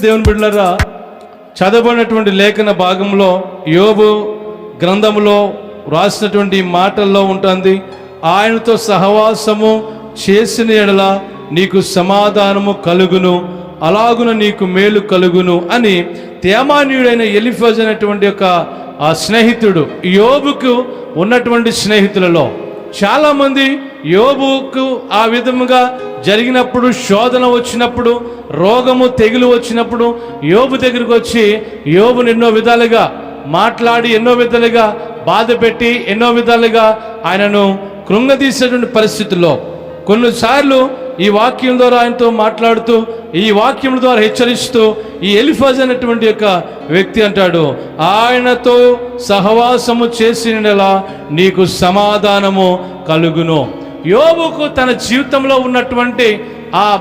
దేవుని బిడ్డలారా, చదవబడినటువంటి లేఖన భాగంలో యోబు గ్రంథంలో రాసినటువంటి మాటల్లో ఉంటుంది, ఆయనతో సహవాసము చేసిన ఎడల నీకు సమాధానము కలుగును, అలాగున నీకు మేలు కలుగును అని తేమానీయుడైన ఎలీఫజు అనేటువంటి ఒక ఆ స్నేహితుడు, యోబుకు ఉన్నటువంటి స్నేహితులలో చాలామంది యోబుకు ఆ విధముగా జరిగినప్పుడు, శోధన వచ్చినప్పుడు, రోగము తెగులు వచ్చినప్పుడు యోబు దగ్గరికి వచ్చి యోబుని ఎన్నో విధాలుగా మాట్లాడి, ఎన్నో విధాలుగా బాధ పెట్టి, ఎన్నో విధాలుగా ఆయనను కృంగదీసేటువంటి పరిస్థితుల్లో కొన్నిసార్లు ఈ వాక్యం ద్వారా ఆయనతో మాట్లాడుతూ, ఈ వాక్యం ద్వారా హెచ్చరిస్తూ ఈ ఎలీఫజు అనేటువంటి యొక్క వ్యక్తి అంటాడు, ఆయనతో సహవాసము చేసినలా నీకు సమాధానము కలుగును. యోబుకు తన జీవితంలో ఉన్నటువంటి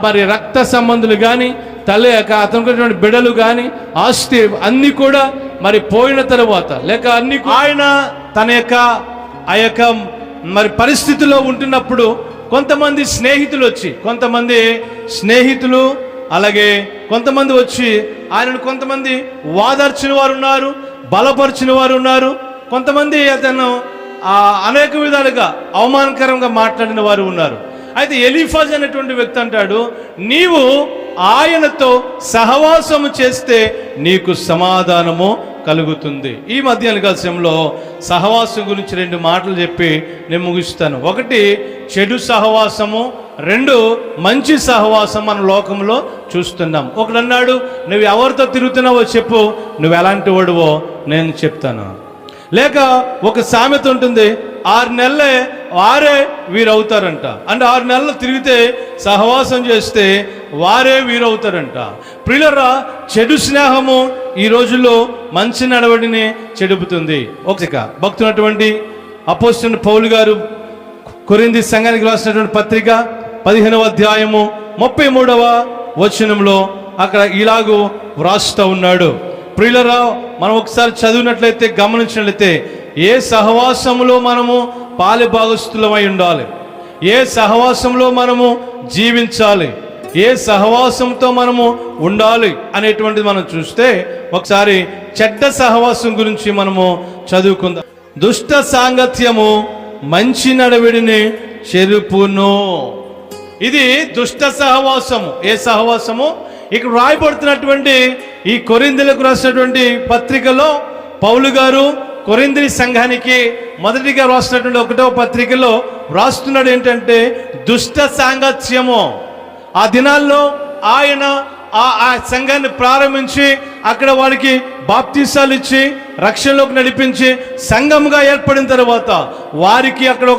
మరి రక్త సంబంధులు కానీ, తల్లి అతనికి బిడ్డలు కానీ, ఆస్తి అన్నీ కూడా మరి పోయిన తర్వాత, లేక అన్ని ఆయన తన యొక్క ఆ యొక్క మరి పరిస్థితిలో ఉంటున్నప్పుడు కొంతమంది స్నేహితులు అలాగే కొంతమంది వచ్చి ఆయనను కొంతమంది వాదార్చిన వారు ఉన్నారు, బలపరిచిన వారు ఉన్నారు, కొంతమంది అతను అనేక విధాలుగా అవమానకరంగా మాట్లాడిన వారు ఉన్నారు. అయితే ఎలీఫజు అనేటువంటి వ్యక్తి అంటాడు, నీవు ఆయనతో సహవాసము చేస్తే నీకు సమాధానము కలుగుతుంది. ఈ మధ్యాహ్న కాలంలో సహవాసం గురించి 2 మాటలు చెప్పి నేను ముగిస్తాను. ఒకటి చెడు సహవాసము, 2 మంచి సహవాసం మన లోకంలో చూస్తున్నాం. ఒకడు అన్నాడు, నువ్వు ఎవరితో తిరుగుతున్నావో చెప్పు, నువ్వు ఎలాంటి వాడువో నేను చెప్తాను. లేక ఒక సామెత ఉంటుంది, 6 నెలలే వారే వీరవుతారంట. అంటే 6 నెలలు తిరిగితే సహవాసం చేస్తే వారే వీరవుతారంట. ప్రియులారా, చెడు స్నేహము ఈ రోజుల్లో మంచి నడవడిని చెడుపుతుంది. ఒక భక్తునటువంటి అపోస్తలుడైన పౌలు గారు కొరింథీ సంఘానికి రాసినటువంటి పత్రిక 15వ అధ్యాయము 33వ వచనంలో అక్కడ ఇలాగూ వ్రాస్తూ ఉన్నాడు. ప్రియులారా, మనం ఒకసారి చదివినట్లయితే, గమనించినట్లయితే, ఏ సహవాసంలో మనము పాలిభాగస్తులమై ఉండాలి, ఏ సహవాసంలో మనము జీవించాలి, ఏ సహవాసంతో మనము ఉండాలి అనేటువంటిది మనం చూస్తే, ఒకసారి చెడ్డ సహవాసం గురించి మనము చదువుకుందాం. దుష్ట సాంగత్యము మంచి నడవడిని చెరుపును. ఇది దుష్ట సహవాసము. ఏ సహవాసము? ఇక్కడ రాయబడుతున్నటువంటి ఈ కొరింథీలకు రాసినటువంటి పత్రికలో పౌలు గారు కొరింథీ సంఘానికి మొదటిగా రాసినటువంటి 1వ పత్రికలో రాస్తున్నాడు ఏంటంటే, దుష్ట సాంగత్యము. ఆ దినాల్లో ఆయన ఆ సంఘాన్ని ప్రారంభించి అక్కడ వారికి బాప్తీసాలు ఇచ్చి రక్షణలోకి నడిపించి సంఘముగా ఏర్పడిన తర్వాత వారికి అక్కడ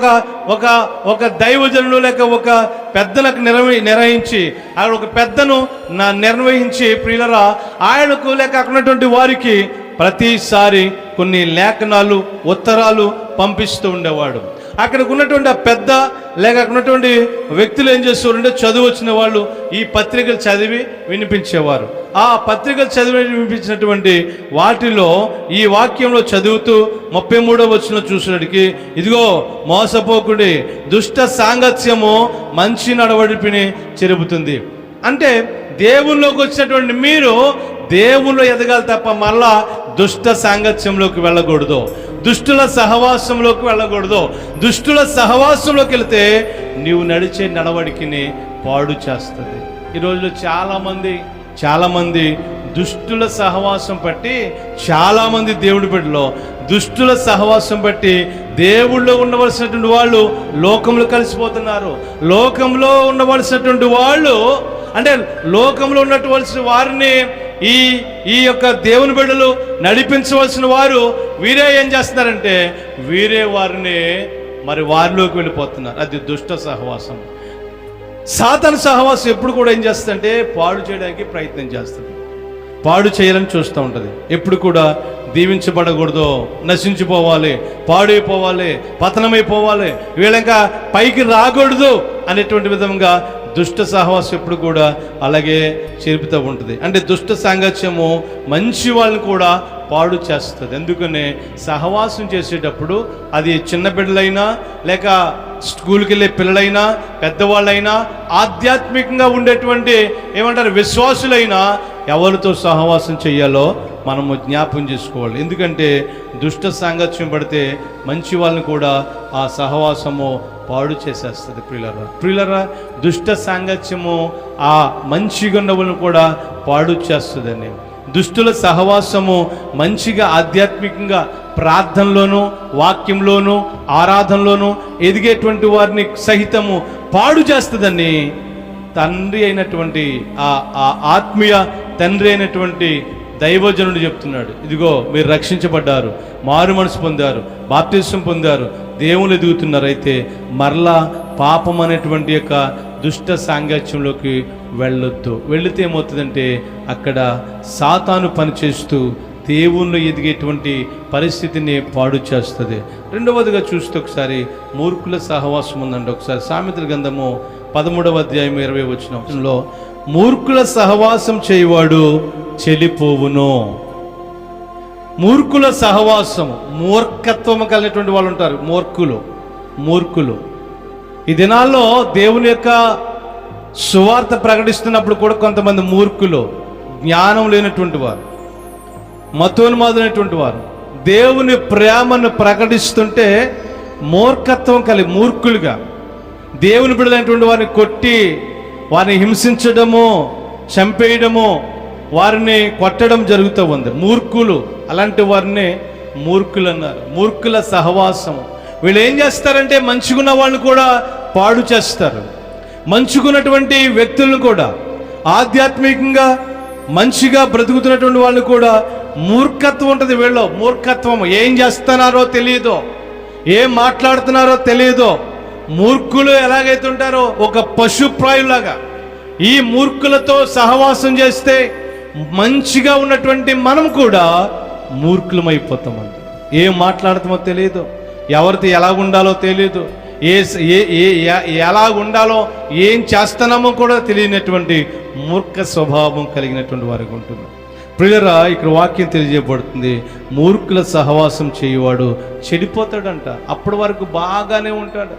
ఒక దైవజనుడు లేక ఒక పెద్దలకు నిర్వహించి అక్కడ ఒక పెద్దను నిర్వహించి, ప్రియులరా, ఆయనకు లేక అక్కడ ఉన్నటువంటి వారికి ప్రతిసారి కొన్ని లేఖనాలు, ఉత్తరాలు పంపిస్తూ ఉండేవాడు. అక్కడికి ఉన్నటువంటి ఆ పెద్ద లేక అక్కడ ఉన్నటువంటి వ్యక్తులు ఏం చేస్తారంటే, చదువు వచ్చిన వాళ్ళు ఈ పత్రికలు చదివి వినిపించేవారు. ఆ పత్రికలు చదివి వినిపించినటువంటి వాటిలో ఈ వాక్యంలో చదువుతూ 33వ వచనం చూసినట్టుకి, ఇదిగో మోసపోకుడి, దుష్ట సాంగత్యము మంచి నడవడిని చెరుపుతుంది. అంటే దేవుల్లోకి వచ్చినటువంటి మీరు దేవుల్లో ఎదగాలి తప్ప మళ్ళా దుష్ట సాంగత్యంలోకి వెళ్ళకూడదు, దుష్టుల సహవాసంలోకి వెళ్ళకూడదు. దుష్టుల సహవాసంలోకి వెళితే నీవు నడిచే నడవడికిని పాడు చేస్తుంది. ఈ రోజులో చాలామంది దుష్టుల సహవాసం బట్టి, చాలామంది దేవుడి బిడ్డలో దుష్టుల సహవాసం బట్టి దేవుళ్ళో ఉండవలసినటువంటి వాళ్ళు లోకంలో కలిసిపోతున్నారు. లోకంలో ఉండవలసినటువంటి వాళ్ళు, అంటే లోకంలో ఉన్నటువంటి వారిని ఈ యొక్క దేవుని బిడ్డలు నడిపించవలసిన వారు వీరే ఏం చేస్తున్నారంటే, వీరే వారిని మరి వారిలోకి వెళ్ళిపోతున్నారు. అది దుష్ట సహవాసం. సాతాను సహవాసం ఎప్పుడు కూడా ఏం చేస్తుందంటే, పాడు చేయడానికి ప్రయత్నం చేస్తుంది, పాడు చేయాలని చూస్తూ ఉంటుంది. ఎప్పుడు కూడా దీవించబడకూడదు, నశించిపోవాలి, పాడైపోవాలి, పతనమైపోవాలి, వీళ్ళంకా పైకి రాకూడదు అనేటువంటి విధంగా దుష్ట సహవాసం ఎప్పుడు కూడా అలాగే చెరుపుతూ ఉంటుంది. అంటే దుష్ట సాంగత్యము మంచి వాళ్ళని కూడా పాడు చేస్తుంది. ఎందుకనే సహవాసం చేసేటప్పుడు అది చిన్న బిడ్డలైనా లేక స్కూల్కి వెళ్ళే పిల్లలైనా పెద్దవాళ్ళైనా ఆధ్యాత్మికంగా ఉండేటువంటి ఏమంటారు విశ్వాసులైనా ఎవరితో సహవాసం చేయాలో మనము జ్ఞాపకం చేసుకోవాలి. ఎందుకంటే దుష్ట సాంగత్యం పడితే మంచి వాళ్ళని కూడా ఆ సహవాసము పాడు చేసేస్తుంది. ప్రియులరా దుష్ట సాంగత్యము ఆ మంచిగా ఉన్న వాళ్ళని కూడా పాడు చేస్తుందని. దుష్టుల సహవాసము మంచిగా ఆధ్యాత్మికంగా ప్రార్థనలోను వాక్యంలోను ఆరాధనలోను ఎదిగేటువంటి వారిని సహితము పాడు చేస్తుందని తండ్రి అయినటువంటి ఆ ఆత్మీయ తండ్రి అయినటువంటి దైవజనుడు చెప్తున్నాడు. ఇదిగో మీరు రక్షించబడ్డారు, మారు మనసు పొందారు, బాప్తిసం పొందారు, దేవుళ్ళు ఎదుగుతున్నారు. అయితే మరలా పాపం అనేటువంటి యొక్క దుష్ట సాంగత్యంలోకి వెళ్ళొద్దు. వెళితే ఏమవుతుందంటే అక్కడ సాతాను పనిచేస్తూ దేవుళ్ళు ఎదిగేటువంటి పరిస్థితిని పాడు చేస్తుంది. రెండవదిగా చూస్తే ఒకసారి మూర్ఖుల సహవాసం ఉందండి. ఒకసారి సామెతల గ్రంథము 13వ అధ్యాయం 20వ వచనంలో మూర్ఖుల సహవాసం చేయవాడు చెలిపోవును. మూర్ఖుల సహవాసం, మూర్ఖత్వం కలిగినటువంటి వాళ్ళు ఉంటారు. మూర్ఖులు ఈ దినాల్లో దేవుని యొక్క సువార్త ప్రకటిస్తున్నప్పుడు కూడా కొంతమంది మూర్ఖులు, జ్ఞానం లేనటువంటి వారు, మతోన్మాదులైనటువంటి వారు దేవుని ప్రేమను ప్రకటిస్తుంటే మూర్ఖత్వం కలిగి మూర్ఖులుగా దేవుని బిడ్డలైనటువంటి వారిని కొట్టి వారిని హింసించడము, చంపేయడము, వారిని కొట్టడం జరుగుతూ ఉంది. మూర్ఖులు, అలాంటి వారిని మూర్ఖులు అన్నారు. మూర్ఖుల సహవాసం. వీళ్ళు ఏం చేస్తారంటే మంచిగున్న వాళ్ళని కూడా పాడు చేస్తారు. మంచుకున్నటువంటి వ్యక్తులను కూడా, ఆధ్యాత్మికంగా మంచిగా బ్రతుకుతున్నటువంటి వాళ్ళని కూడా మూర్ఖత్వం ఉంటుంది వీళ్ళు. మూర్ఖత్వం. ఏం చేస్తున్నారో తెలియదు, ఏం మాట్లాడుతున్నారో తెలియదు. మూర్ఖులు ఎలాగైతే ఉంటారో ఒక పశుప్రాయులాగా ఈ మూర్ఖులతో సహవాసం చేస్తే మంచిగా ఉన్నటువంటి మనం కూడా మూర్ఖులమైపోతామండి. ఏం మాట్లాడుతామో తెలియదు, ఎవరితో ఎలా ఉండాలో తెలియదు, ఎలా ఉండాలో ఏం చేస్తున్నామో కూడా తెలియనటువంటి మూర్ఖ స్వభావం కలిగినటువంటి వారికి ఉంటున్నాం. ప్రియులరా, ఇక్కడ వాక్యం తెలియజేయబడుతుంది, మూర్ఖుల సహవాసం చేయవాడు చెడిపోతాడంట. అప్పటి వరకు బాగానే ఉంటాడు,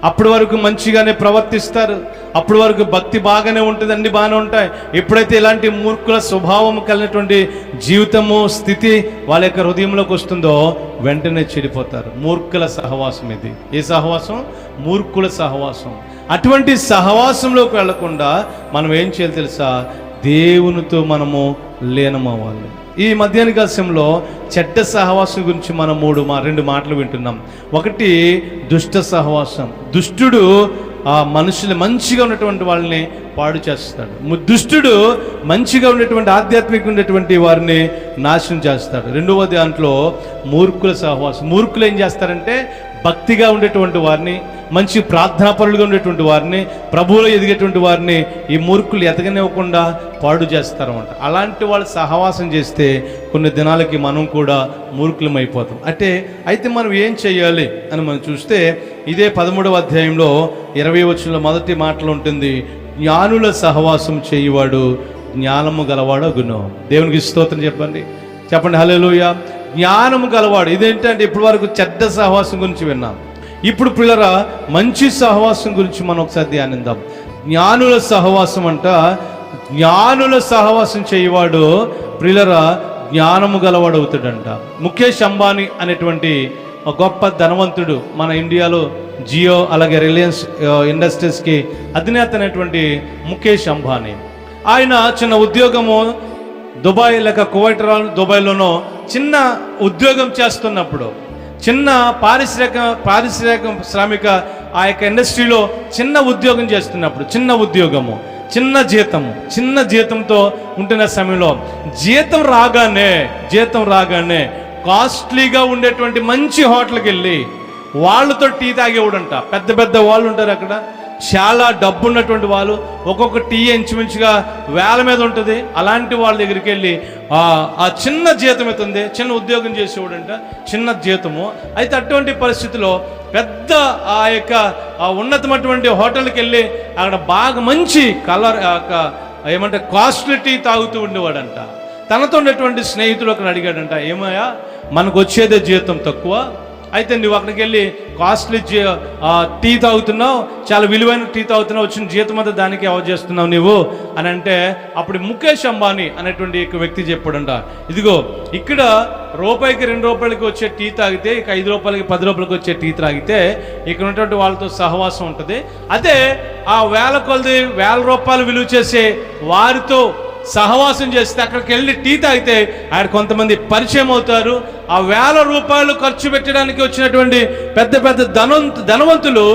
అప్పటి వరకు మంచిగానే ప్రవర్తిస్తారు, అప్పటి వరకు భక్తి బాగానే ఉంటుంది, అన్ని బాగానే ఉంటాయి. ఎప్పుడైతే ఇలాంటి మూర్ఖుల స్వభావం కలిగినటువంటి జీవితము స్థితి వాళ్ళ యొక్క హృదయంలోకి వస్తుందో వెంటనే చెడిపోతారు. మూర్ఖుల సహవాసం ఇది. ఏ సహవాసం? మూర్ఖుల సహవాసం. అటువంటి సహవాసంలోకి వెళ్లకుండా మనం ఏం చేయాలి తెలుసా? దేవునితో మనము లీనమవ్వాలి. ఈ మధ్యాహ్న కాలంలో చెడ్డ సహవాసం గురించి మనం రెండు మాటలు వింటున్నాం. ఒకటి దుష్ట సహవాసం. దుష్టుడు ఆ మనుషులు మంచిగా ఉన్నటువంటి వాళ్ళని పాడు చేస్తాడు. దుష్టుడు మంచిగా ఉండేటువంటి ఆధ్యాత్మిక ఉండేటువంటి వారిని నాశనం చేస్తాడు. రెండవ దాంట్లో మూర్ఖుల సహవాసం. మూర్ఖులు ఏం చేస్తారంటే భక్తిగా ఉండేటువంటి వారిని, మంచి ప్రార్థనాపరులుగా ఉండేటువంటి వారిని, ప్రభువులో ఎదిగేటువంటి వారిని ఈ మూర్ఖులు ఎదగనివ్వకుండా పాడు చేస్తారన్నమాట. అలాంటి వాళ్ళు సహవాసం చేస్తే కొన్ని దినాలకి మనం కూడా మూర్ఖులం అయిపోతాం. అయితే మనం ఏం చేయాలి అని మనం చూస్తే ఇదే 13వ అధ్యాయంలో 20వ వచనంలో మొదటి మాటలు ఉంటుంది, జ్ఞానుల సహవాసం చేయువాడు జ్ఞానము గలవాడు అగును. దేవునికి స్తోత్రం చెప్పండి హల్లెలూయా. జ్ఞానము గలవాడు. ఇదేంటంటే ఇప్పటి వరకు చెడ్డ సహవాసం గురించి విన్నాం. ఇప్పుడు పిల్లరా మంచి సహవాసం గురించి మనం ఒకసారి ధ్యానిద్దాం. జ్ఞానుల సహవాసం అంట. జ్ఞానుల సహవాసం చేయవాడు ప్రియులరా జ్ఞానము గలవాడు అవుతాడంట. ముఖేష్ అంబానీ అనేటువంటి ఒక గొప్ప ధనవంతుడు, మన ఇండియాలో జియో అలాగే రిలయన్స్ ఇండస్ట్రీస్కి అధినేత అయినటువంటి ముఖేష్ అంబానీ. ఆయన చిన్న ఉద్యోగము దుబాయ్ లేక కువైట్ దుబాయ్లోనో చిన్న ఉద్యోగం చేస్తున్నప్పుడు, చిన్న పారిశ్రామిక ఆ యొక్క ఇండస్ట్రీలో చిన్న ఉద్యోగం చేస్తున్నప్పుడు, చిన్న జీతంతో ఉంటున్న సమయంలో జీతం రాగానే కాస్ట్లీగా ఉండేటువంటి మంచి హోటల్కి వెళ్ళి వాళ్ళతో టీ తాగేవాడంట. పెద్ద వాళ్ళు ఉంటారు అక్కడ, చాలా డబ్బు ఉన్నటువంటి వాళ్ళు, ఒక్కొక్క టీ ఇంచుమించుగా వేల మీద ఉంటుంది. అలాంటి వాళ్ళ దగ్గరికి వెళ్ళి ఆ చిన్న జీతం అవుతుంది, చిన్న ఉద్యోగం చేసేవాడంట, చిన్న జీతము. అయితే అటువంటి పరిస్థితిలో పెద్ద ఆ యొక్క ఉన్నతమైనటువంటి హోటల్కి వెళ్ళి అక్కడ బాగా మంచి కలర్ ఏమంటే కాస్ట్లీ టీ తాగుతూ ఉండేవాడంట. తనతో ఉన్నటువంటి స్నేహితులు అక్కడ అడిగాడంట, ఏమయ్యా మనకు వచ్చేదే జీతం తక్కువ, అయితే నువ్వు అక్కడికి వెళ్ళి కాస్ట్లీ టీ తాగుతున్నావు, చాలా విలువైన టీ తాగుతున్నావు, వచ్చిన జీతం అంతా దానికి ఎవరు చేస్తున్నావు నువ్వు అని అంటే, అప్పుడు ముఖేష్ అంబానీ అనేటువంటి వ్యక్తి చెప్పాడంట, ఇదిగో ఇక్కడ రూపాయికి 2 రూపాయలకి వచ్చే టీ తాగితే, ఇక 5 రూపాయలకి 10 రూపాయలకి వచ్చే టీ తాగితే ఇక్కడ ఉన్నటువంటి వాళ్ళతో సహవాసం ఉంటుంది. అదే ఆ వేల కొలది 1000 రూపాయలు విలువ చేసే వారితో సహవాసం చేస్తే, అక్కడికి వెళ్ళి టీ తాగితే ఆయన కొంతమంది పరిచయం అవుతారు. ఆ 1000 రూపాయలు ఖర్చు పెట్టడానికి వచ్చినటువంటి పెద్ద పెద్ద ధనవంతులు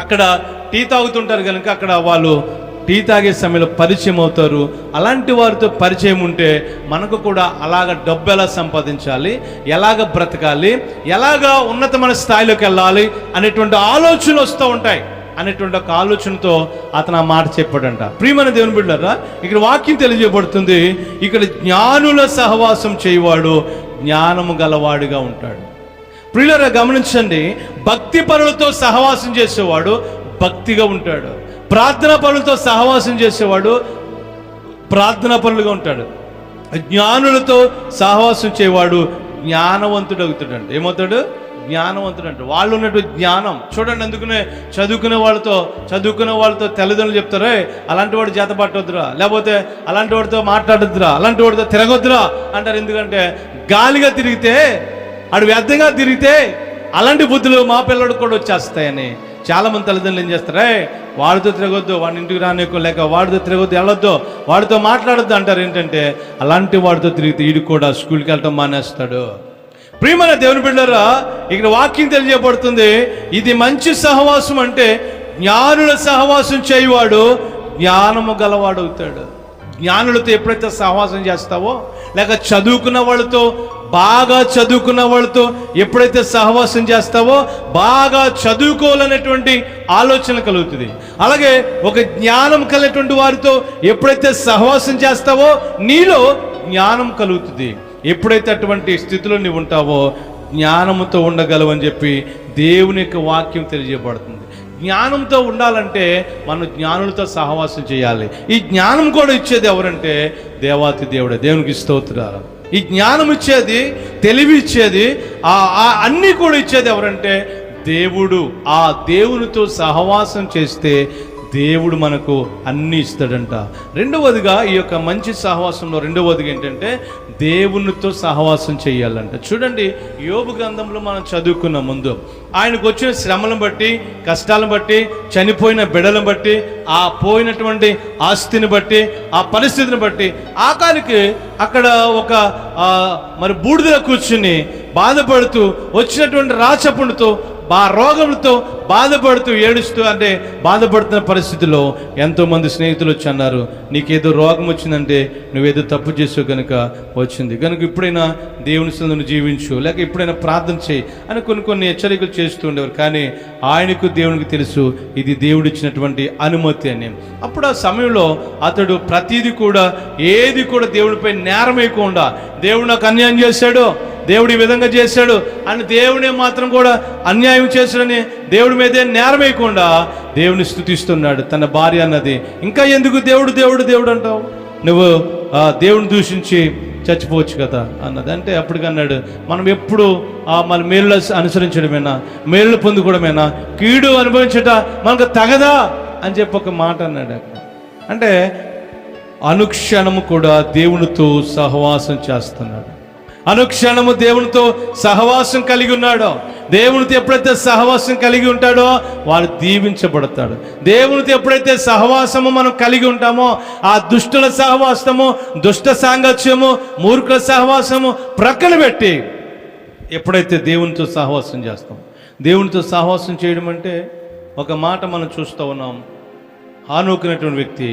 అక్కడ టీ తాగుతుంటారు కనుక అక్కడ వాళ్ళు టీ తాగే సమయంలో పరిచయం అవుతారు. అలాంటి వారితో పరిచయం ఉంటే మనకు కూడా అలాగ డబ్బు ఎలా సంపాదించాలి, ఎలాగ బ్రతకాలి, ఎలాగా ఉన్నతమైన స్థాయిలోకి వెళ్ళాలి అనేటువంటి ఆలోచనలు వస్తూ ఉంటాయి అనేటువంటి ఒక ఆలోచనతో అతను ఆ మాట చెప్పాడంట. ప్రియమైన దేవుని బిడ్డలారా, ఇక్కడ వాక్యం తెలియజేయబడుతుంది, ఇక్కడ జ్ఞానుల సహవాసం చేయవాడు జ్ఞానము గలవాడుగా ఉంటాడు. ప్రియులారా గమనించండి, భక్తి పరులతో సహవాసం చేసేవాడు భక్తిగా ఉంటాడు, ప్రార్థనా పరులతో సహవాసం చేసేవాడు ప్రార్థనా పరులుగా ఉంటాడు, జ్ఞానులతో సహవాసం చేయవాడు జ్ఞానవంతుడు అవుతాడు. ఏమవుతాడు? జ్ఞానవంతుడు అంటారు. వాళ్ళు ఉన్నటువంటి జ్ఞానం చూడండి. అందుకనే చదువుకునే వాళ్ళతో తల్లిదండ్రులు చెప్తారే, అలాంటి వాడు చేత పట్టొద్దురా, లేకపోతే అలాంటి వాడితో మాట్లాడొద్దురా, అలాంటి వాడితో తిరగొద్దురా అంటారు. ఎందుకంటే గాలిగా తిరిగితే, అడు వ్యర్థంగా తిరిగితే అలాంటి బుద్ధులు మా పిల్లడికి కూడా వచ్చేస్తాయని చాలామంది తల్లిదండ్రులు ఏం చేస్తారే, వాడితో తిరగొద్దు, వాడిని ఇంటికి రానికో, లేక వాడితో తిరగొద్దు, వెళ్ళొద్దు, వాడితో మాట్లాడొద్దు అంటారు. ఏంటంటే అలాంటి వాడితో తిరిగితే వీడు కూడా స్కూల్కి వెళ్ళటం మానేస్తాడు. ప్రియమైన దేవుని బిడ్డలారా, ఇక్కడ వాక్యం తెలియజేయబడుతుంది, ఇది మంచి సహవాసం అంటే జ్ఞానుల సహవాసం చేయవాడు జ్ఞానము గలవాడు అవుతాడు. జ్ఞానులతో ఎప్పుడైతే సహవాసం చేస్తావో, లేక చదువుకున్న వాళ్ళతో, బాగా చదువుకున్న వాళ్ళతో ఎప్పుడైతే సహవాసం చేస్తావో బాగా చదువుకోవాలనేటువంటి ఆలోచన కలుగుతుంది. అలాగే ఒక జ్ఞానం కలిగినటువంటి వారితో ఎప్పుడైతే సహవాసం చేస్తావో నీలో జ్ఞానం కలుగుతుంది. ఎప్పుడైతే అటువంటి స్థితిలో నీవు ఉంటావో జ్ఞానంతో ఉండగలవని చెప్పి దేవుని యొక్క వాక్యం తెలియజేయబడుతుంది. జ్ఞానంతో ఉండాలంటే మనం జ్ఞానులతో సహవాసం చేయాలి. ఈ జ్ఞానం కూడా ఇచ్చేది ఎవరంటే దేవాతి దేవుడే. దేవునికి స్తోత్రాలు. ఈ జ్ఞానం ఇచ్చేది, తెలివి ఇచ్చేది, అన్నీ కూడా ఇచ్చేది ఎవరంటే దేవుడు. ఆ దేవునితో సహవాసం చేస్తే దేవుడు మనకు అన్నీ ఇస్తాడంట. రెండవదిగా ఈ యొక్క మంచి సహవాసంలో రెండవదిగా ఏంటంటే దేవునితో సహవాసం చేయాలంట. చూడండి, యోబు గ్రంథంలో మనం చదువుకున్న ముందు ఆయనకు వచ్చిన శ్రమలను బట్టి, కష్టాలను బట్టి, చనిపోయిన బిడ్డలను బట్టి, ఆ పోయినటువంటి ఆస్తిని బట్టి, ఆ పరిస్థితిని బట్టి ఆఖరికి అక్కడ ఒక మరి బూడిదలో కూర్చుని బాధపడుతూ వచ్చినటువంటి రాచపుండుతో రోగంతో బాధపడుతూ ఏడుస్తూ, అంటే బాధపడుతున్న పరిస్థితిలో ఎంతోమంది స్నేహితులు వచ్చి అన్నారు, నీకేదో రోగం వచ్చిందంటే నువ్వేదో తప్పు చేసావు కనుక వచ్చింది, కనుక ఇప్పుడైనా దేవుని సన్నిధిలో జీవించు, లేక ఇప్పుడైనా ప్రార్థన చేయి అని కొన్ని హెచ్చరికలు చేస్తూ ఉండేవారు. కానీ ఆయనకు దేవునికి తెలుసు ఇది దేవుడు ఇచ్చినటువంటి అనుమతి అని. అప్పుడు ఆ సమయంలో అతడు ప్రతిదీ కూడా, ఏది కూడా దేవుడిపై నేరం వేయకుండా, దేవుడు నాకు అన్యాయం చేశాడు, దేవుడు ఈ విధంగా చేశాడు అని దేవుడే మాత్రం కూడా అన్యాయం చేశాడని దేవుడి మీదే నేరం వేయకుండా దేవుని స్తుతిస్తున్నాడు. తన భార్య అన్నది, ఇంకా ఎందుకు దేవుడు దేవుడు దేవుడు అంటావు, నువ్వు దేవుని దూషించి చచ్చిపోవచ్చు కదా అన్నది. అంటే అప్పటికన్నాడు, మనం ఎప్పుడు మన మేలు అనుసరించడమేనా, మేలు పొందుకోవడమేనా, కీడు అనుభవించట మనకు తగదా అని చెప్పి ఒక మాట అన్నాడు అక్కడ. అంటే అనుక్షణము కూడా దేవునితో సహవాసం చేస్తున్నాడు, అనుక్షణము దేవునితో సహవాసం కలిగి ఉన్నాడో, దేవునితో ఎప్పుడైతే సహవాసం కలిగి ఉంటాడో వాడు దీవించబడతాడు. దేవునితో ఎప్పుడైతే సహవాసము మనం కలిగి ఉంటామో ఆ దుష్టుల సహవాసము, దుష్ట సాంగత్యము, మూర్ఖుల సహవాసము ప్రక్కన పెట్టి ఎప్పుడైతే దేవునితో సహవాసం చేస్తాం. దేవునితో సహవాసం చేయడం అంటే ఒక మాట మనం చూస్తూ ఉన్నాం. హానోకునటువంటి వ్యక్తి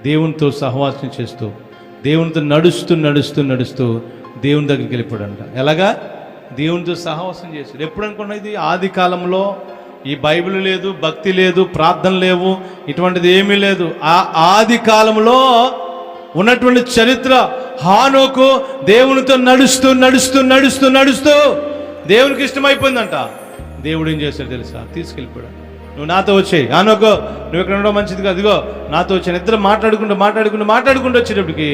దేవునితో సహవాసం చేస్తూ, దేవునితో నడుస్తూ నడుస్తూ నడుస్తూ దేవుని దగ్గరికి వెళ్ళిపోయాడంట. ఎలాగా? దేవునితో సహవాసం చేశాడు. ఎప్పుడు అనుకున్నా, ఇది ఆది కాలంలో ఈ బైబిల్ లేదు, భక్తి లేదు, ప్రార్థన లేవు, ఇటువంటిది ఏమీ లేదు. ఆ ఆది కాలంలో ఉన్నటువంటి చరిత్ర, హానోకు దేవునితో నడుస్తూ నడుస్తూ నడుస్తూ నడుస్తూ దేవునికి ఇష్టమైపోయిందంట. దేవుడు ఏం చేశాడు తెలుసా? తీసుకెళ్ళిపోయాడు. నువ్వు నాతో వచ్చేయి, హానోకు నువ్వు ఇక్కడ ఉండడం మంచిది కాదు, ఇదిగో నాతో వచ్చాను. ఇద్దరు మాట్లాడుకుంటూ వచ్చేటప్పటికి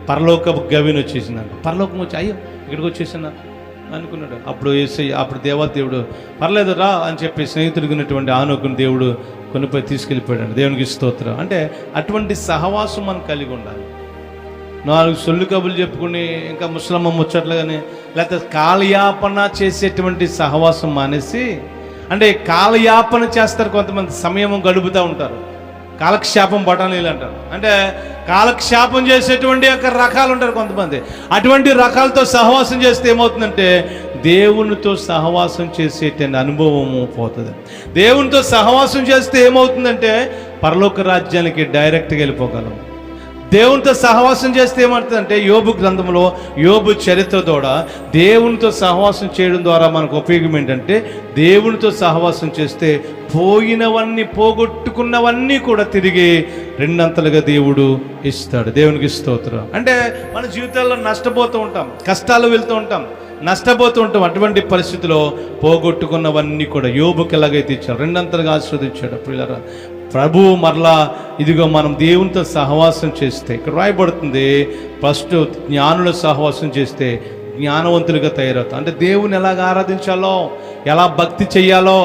పరలోకపు గవిని వచ్చేసిందంట. పరలోకం వచ్చి, అయ్యో ఇక్కడికి వచ్చేసిందా, అనుకున్నాడు. అప్పుడు దేవదేవుడు పర్లేదు రా అని చెప్పి స్నేహితుడికి ఉన్నటువంటి ఆనోకుని దేవుడు కొనిపోయి తీసుకెళ్ళిపోయాడు. దేవునికి స్తోత్రం. అంటే అటువంటి సహవాసం మనం కలిగి ఉండాలి. 4 సొల్లు కబుర్లు చెప్పుకుని ఇంకా ముసలమ్మ ముచ్చట్లు కానీ లేకపోతే కాలయాపన చేసేటువంటి సహవాసం మానేసి, అంటే కాలయాపన చేస్తారు కొంతమంది, సమయం గడుపుతూ ఉంటారు, కాలక్షేపం బఠానీలు అంటారు. అంటే కాలక్షేపం చేసేటువంటి యొక్క రకాలు ఉంటారు కొంతమంది. అటువంటి రకాలతో సహవాసం చేస్తే ఏమవుతుందంటే దేవునితో సహవాసం చేసేటువంటి అనుభవము పోతుంది. దేవునితో సహవాసం చేస్తే ఏమవుతుందంటే పరలోక రాజ్యానికి డైరెక్ట్గా వెళ్ళిపోగలం. దేవునితో సహవాసం చేస్తే ఏమవుతుందంటే యోబు గ్రంథంలో యోబు చరిత్ర ద్వారా దేవునితో సహవాసం చేయడం ద్వారా మనకు ఉపయోగం ఏంటంటే దేవునితో సహవాసం చేస్తే పోయినవన్నీ, పోగొట్టుకున్నవన్నీ కూడా తిరిగి 2 దేవుడు ఇస్తాడు. దేవునికి స్తోత్రం. అంటే మన జీవితాల్లో నష్టపోతూ ఉంటాం, కష్టాలు వెళ్తూ ఉంటాం, నష్టపోతూ ఉంటాం. అటువంటి పరిస్థితిలో పోగొట్టుకున్నవన్నీ కూడా యోబుకి ఎలాగైతే ఇచ్చాడు, 2 ఆశీర్వదించాడు. ప్రియులారా, ప్రభువు మరలా ఇదిగో మనం దేవునితో సహవాసం చేస్తే, ఇక్కడ రాయబడుతుంది ఫస్ట్ జ్ఞానుల సహవాసం చేస్తే జ్ఞానవంతులుగా తయారవుతాం. అంటే దేవుని ఎలాగ ఆరాధించాలో, ఎలా భక్తి చెయ్యాలో,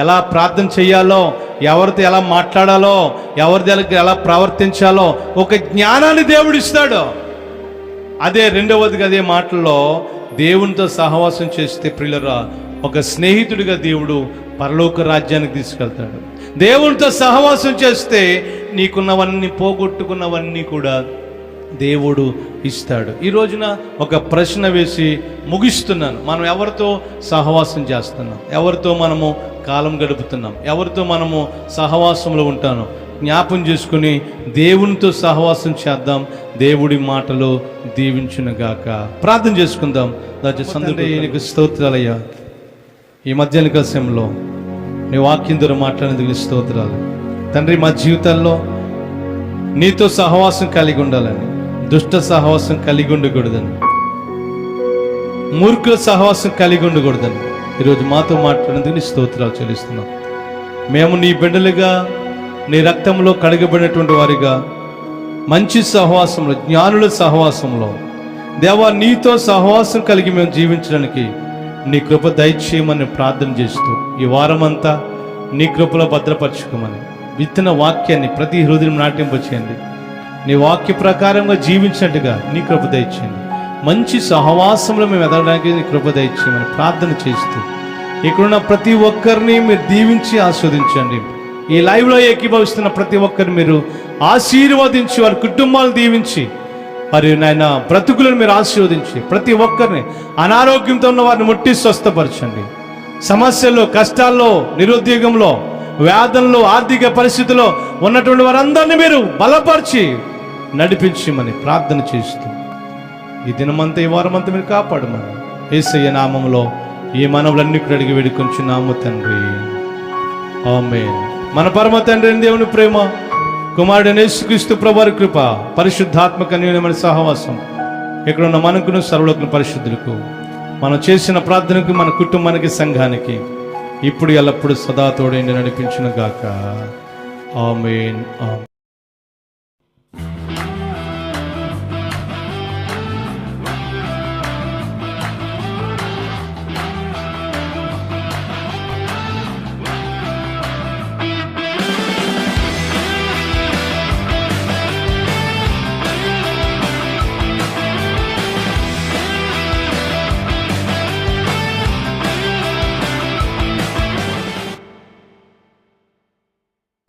ఎలా ప్రార్థన చెయ్యాలో, ఎవరితో ఎలా మాట్లాడాలో, ఎవరితో ఎలా ప్రవర్తించాలో ఒక జ్ఞానాన్ని దేవుడు ఇస్తాడు. అదే రెండవదిగా అదే మాటల్లో దేవునితో సహవాసం చేస్తే ప్రియులరా ఒక స్నేహితుడిగా దేవుడు పరలోక రాజ్యానికి తీసుకెళ్తాడు. దేవునితో సహవాసం చేస్తే నీకున్నవన్నీ, పోగొట్టుకున్నవన్నీ కూడా దేవుడు ఇస్తాడు. ఈ రోజున ఒక ప్రశ్న వేసి ముగిస్తున్నాను. మనం ఎవరితో సహవాసం చేస్తున్నాం, ఎవరితో మనము కాలం గడుపుతున్నాం, ఎవరితో మనము సహవాసంలో ఉంటాను జ్ఞాపం చేసుకుని దేవునితో సహవాసం చేద్దాం. దేవుడి మాటలు దీవించునుగాక. ప్రార్థన చేసుకుందాం. నీకు స్తోత్రాలయ్యా, ఈ మధ్యాహ్న సమయంలో నీ వాక్యం ద్వారా మాట్లాడేందుకు స్తోత్రాలు తండ్రి. మా జీవితాల్లో నీతో సహవాసం కలిగి ఉండాలని, దుష్ట సహవాసం కలిగి ఉండకూడదని, మూర్ఖుల సహవాసం కలిగి ఉండకూడదని ఈరోజు మాతో మాట్లాడేందుకు నీ స్తోత్రాలు చెల్లిస్తున్నాం. మేము నీ బిడ్డలుగా, నీ రక్తంలో కడగబడినటువంటి వారిగా మంచి సహవాసంలో, జ్ఞానుల సహవాసంలో దేవా నీతో సహవాసం కలిగి మేము జీవించడానికి నీ కృప దయచేయమని ప్రార్థన చేస్తూ ఈ వారమంతా నీ కృపలో భద్రపరచుకోమని, విత్తన వాక్యాన్ని ప్రతి హృదయం నాటింపచేయండి. నీ వాక్య ప్రకారంగా జీవించినట్టుగా నీ కృప దయచేయండి. మంచి సహవాసంలో మేము ఎదగడానికి నీ కృప దయచేయమని ప్రార్థన చేస్తూ ఇక్కడున్న ప్రతి ఒక్కరిని మీరు దీవించి ఆస్వాదించండి. ఈ లైవ్లో ఏకీభవిస్తున్న ప్రతి ఒక్కరిని మీరు ఆశీర్వదించి, వారి కుటుంబాలను దీవించి, మరి నాయన బ్రతుకులను మీరు ఆశీర్వదించి, ప్రతి ఒక్కరిని అనారోగ్యంతో ఉన్న వారిని ముట్టి స్వస్థపరచండి. సమస్యల్లో, కష్టాల్లో, నిరుద్యోగంలో, వ్యాధుల్లో, ఆర్థిక పరిస్థితుల్లో ఉన్నటువంటి వారందరినీ మీరు బలపరిచి నడిపించమని ప్రార్థన చేస్తూ ఈ దినమంతా, ఈ వారమంతా మీరు కాపాడమని యేసయ్య నామములో ఈ మనవులన్నీ కూడా అడిగి వేడుకొంచున్నాము తండ్రి. ఆమేన్. మన పరమ తండ్రి దేవుని ప్రేమ, కుమారుడైన యేసుక్రీస్తు ప్రభువారి కృప, పరిశుద్ధాత్మ కన్యమైన సహవాసం ఇక్కడ ఉన్న మనకును సర్వలోక పరిశుద్ధులకు, మనం చేసిన ప్రార్థనకు, మన కుటుంబానికి, సంఘానికి ఇప్పుడు ఎల్లప్పుడూ సదా తోడైండి నడిపించును గాక. ఆమేన్.